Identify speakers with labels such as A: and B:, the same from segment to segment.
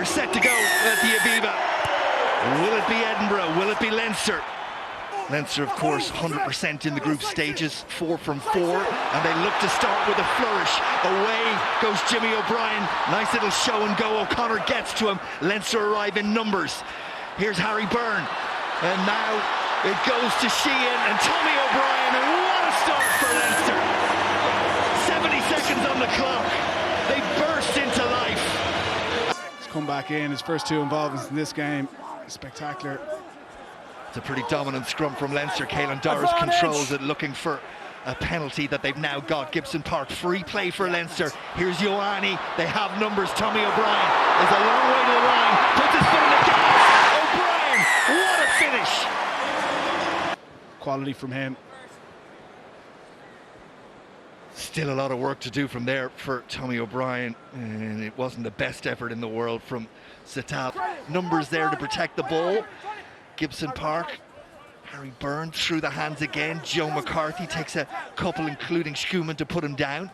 A: We're set to go at the Aviva. Will it be Edinburgh? Will it be Leinster? Leinster, of course, 100% in the group stages, 4 from 4, and they look to start with a flourish. Away goes Jimmy O'Brien. Nice little show and go. O'Connor gets to him. Leinster arrive in numbers. Here's Harry Byrne, and now it goes to Sheehan and Tommy O'Brien, and what a start for Leinster. 70 seconds on the clock. They burst into life.
B: He's come back in, his first 2 involvements in this game. Spectacular.
A: It's a pretty dominant scrum from Leinster. Caelan Doris controls it, looking for a penalty that they've now got. Gibson Park, free play for Leinster. Here's Ioane. They have numbers. Tommy O'Brien is a long way to the line. Puts his foot in the gas. O'Brien, what a finish.
B: Quality from him.
A: Still a lot of work to do from there for Tommy O'Brien, and it wasn't the best effort in the world from Sital. Numbers there to protect the ball. Gibson Park, Harry Byrne through the hands again. Joe McCarthy takes a couple, including Schumann, to put him down.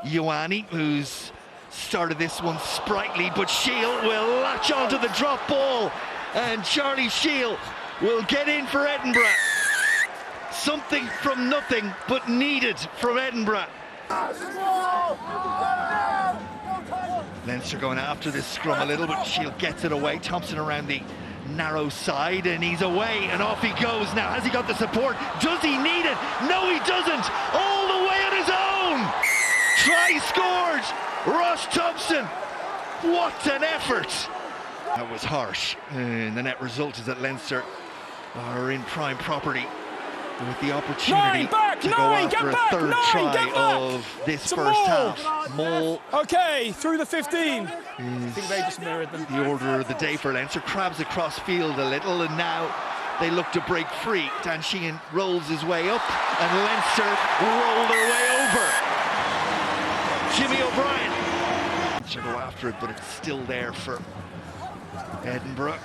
A: Ioane, who's started this one sprightly, but Shield will latch onto the drop ball, and Charlie Shield will get in for Edinburgh. Something from nothing, but needed from Edinburgh. Leinster going after this scrum a little, but Shield gets it away. Thompson around the narrow side, and he's away, and off he goes. Now, has he got the support? Does he need it? No, he doesn't. All the way on his own. Try scored. Ross Thompson. What an effort. That was harsh. And the net result is that Leinster are in prime property with the opportunity to go after a third try of this first half. Mull.
C: Okay, through the 15. I think they just mirrored them.
A: The order of the day for Leinster. Crabs across field a little, and now they look to break free. Dan Sheehan rolls his way up, and Leinster roll their way over. Jimmy O'Brien. Leinster go after it, but it's still there for Edinburgh.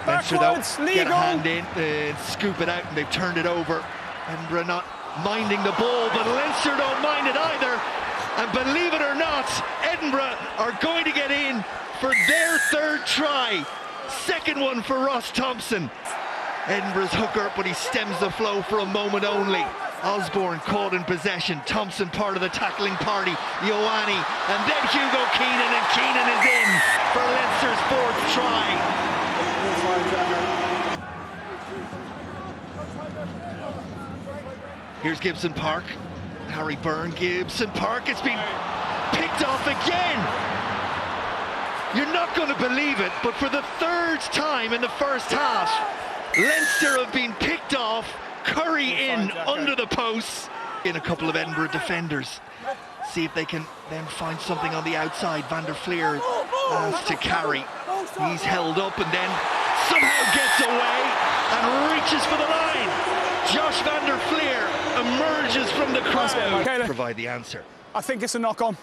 A: Leinster, though, get a hand in and scoop it out, and they've turned it over. Edinburgh not minding the ball, but Leinster don't mind it either. And believe it or not, Edinburgh are going to get in for their third try. Second one for Ross Thompson. Edinburgh's hooker, but he stems the flow for a moment only. Osborne caught in possession. Thompson part of the tackling party. Ioane, and then Hugo Keenan, and Keenan is in for Leinster's fourth try. Here's Gibson Park. Harry Byrne, Gibson Park. It's been picked off again. You're not going to believe it, but for the third time in the first half, Leinster have been picked off. Curry in under the posts. In a couple of Edinburgh defenders. See if they can then find something on the outside. Van der Fleer has to carry. He's held up and then somehow gets away and reaches for the line. Josh Van der Fleer emerges from the crowd. Provide the answer.
C: I think it's a knock-on.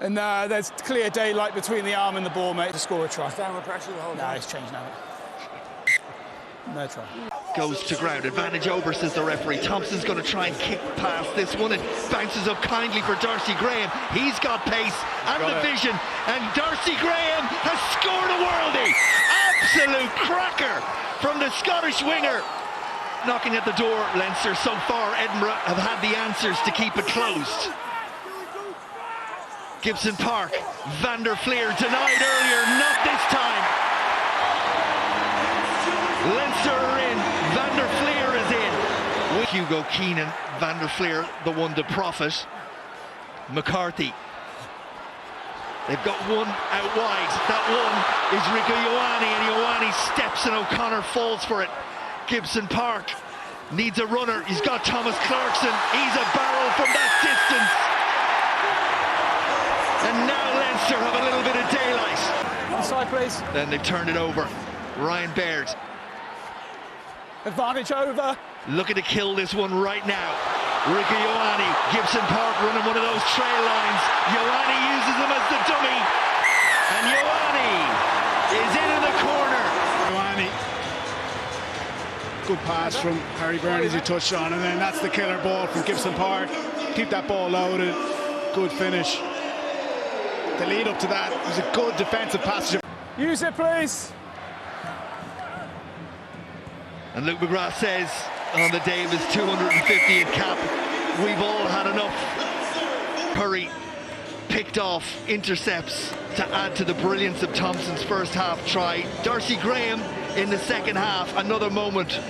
C: And there's clear daylight between the arm and the ball, mate, to score a try.
D: Down the pressure the whole time.
C: No, it's changed now. No try.
A: Goes to ground. Advantage over, says the referee. Thompson's going to try and kick past this one. It bounces up kindly for Darcy Graham. He's got pace and the vision. And Darcy Graham has scored a worldie. Absolute cracker from the Scottish winger. Knocking at the door, Leinster. So far, Edinburgh have had the answers to keep it closed. Gibson Park. Van der Fleer denied earlier. Not this time. Leinster are in. Van der Fleer is in. With Hugo Keenan, Van der Fleer the one to profit. McCarthy. They've got one out wide. That one is Rico Ioane, and Ioane steps and O'Connor falls for it. Gibson Park needs a runner. He's got Thomas Clarkson. He's a barrel from that distance. And now Leinster have a little bit of daylight.
C: Inside, please.
A: Then they've turned it over. Ryan Baird.
C: Advantage over.
A: Looking to kill this one right now. Rico Ioane, Gibson Park running one of those trail lines. Ioane uses them as the dummy. And Ioane is in the corner.
B: Ioane. Good pass from Harry Byrne, as you touched on, and then that's the killer ball from Gibson Park. Keep that ball loaded. good finish. The lead up to that was a good defensive passage.
C: Use it, please.
A: And Luke McGrath says on the day of his 250th cap, we've all had enough. Curry picked off intercepts to add to the brilliance of Thompson's first half try. Darcy Graham in the second half, another moment